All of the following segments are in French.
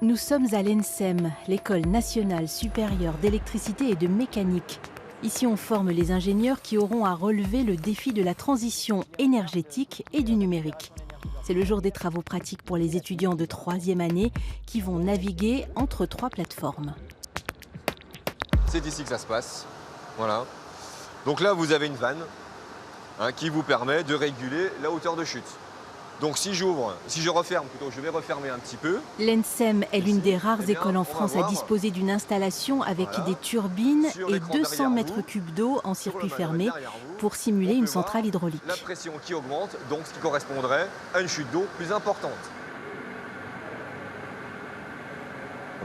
Nous sommes à l'ENSEM, l'École nationale supérieure d'électricité et de mécanique. Ici, on forme les ingénieurs qui auront à relever le défi de la transition énergétique et du numérique. C'est le jour des travaux pratiques pour les étudiants de 3e année qui vont naviguer entre 3 plateformes. C'est ici que ça se passe. Voilà. Donc là, vous avez une vanne qui vous permet de réguler la hauteur de chute. Donc si je referme plutôt, je vais refermer un petit peu. L'ENSEM est l'une des rares écoles en France à disposer d'une installation avec des turbines et 200 mètres cubes d'eau en circuit fermé pour simuler une centrale hydraulique. La pression qui augmente, donc ce qui correspondrait à une chute d'eau plus importante.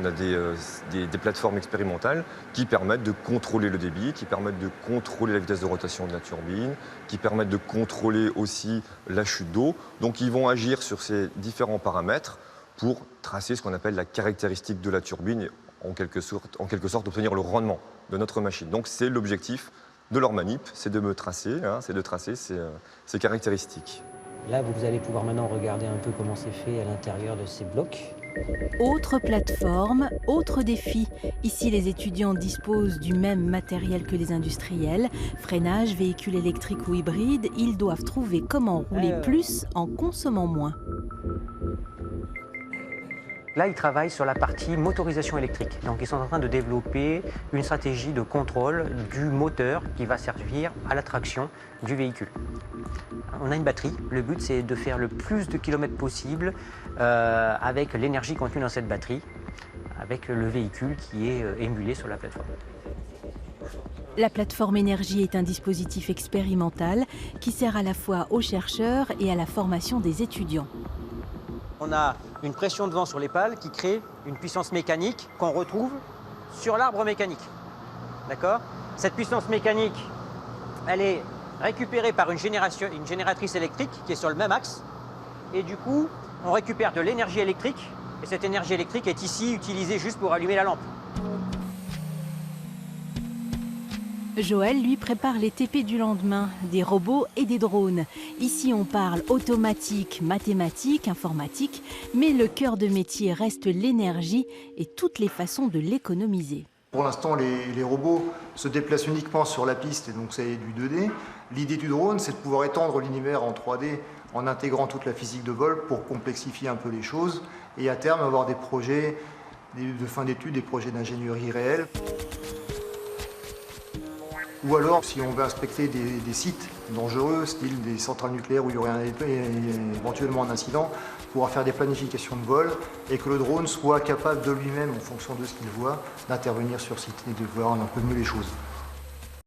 On a des plateformes expérimentales qui permettent de contrôler le débit, qui permettent de contrôler la vitesse de rotation de la turbine, qui permettent de contrôler aussi la chute d'eau. Donc ils vont agir sur ces différents paramètres pour tracer ce qu'on appelle la caractéristique de la turbine et en quelque sorte obtenir le rendement de notre machine. Donc c'est l'objectif de leur manip, c'est de me tracer, c'est de tracer ces caractéristiques. Là, vous allez pouvoir maintenant regarder un peu comment c'est fait à l'intérieur de ces blocs. Autre plateforme, autre défi. Ici, les étudiants disposent du même matériel que les industriels. Freinage, véhicule électrique ou hybride, ils doivent trouver comment rouler plus en consommant moins. Là, ils travaillent sur la partie motorisation électrique. Donc, ils sont en train de développer une stratégie de contrôle du moteur qui va servir à la traction du véhicule. On a une batterie. Le but, c'est de faire le plus de kilomètres possible avec l'énergie contenue dans cette batterie, avec le véhicule qui est émulé sur la plateforme. La plateforme énergie est un dispositif expérimental qui sert à la fois aux chercheurs et à la formation des étudiants. On a une pression de vent sur les pales qui crée une puissance mécanique qu'on retrouve sur l'arbre mécanique. D'accord ? Cette puissance mécanique, elle est récupérée par une génératrice électrique qui est sur le même axe. Et du coup, on récupère de l'énergie électrique. Et cette énergie électrique est ici utilisée juste pour allumer la lampe. Joël, lui, prépare les TP du lendemain, des robots et des drones. Ici, on parle automatique, mathématiques, informatique, mais le cœur de métier reste l'énergie et toutes les façons de l'économiser. Pour l'instant, les robots se déplacent uniquement sur la piste, et donc c'est du 2D. L'idée du drone, c'est de pouvoir étendre l'univers en 3D en intégrant toute la physique de vol pour complexifier un peu les choses et à terme avoir des projets de fin d'études, des projets d'ingénierie réels. Ou alors, si on veut inspecter des sites dangereux, style des centrales nucléaires où il y aurait éventuellement un incident, pouvoir faire des planifications de vol et que le drone soit capable de lui-même, en fonction de ce qu'il voit, d'intervenir sur site et de voir un peu mieux les choses.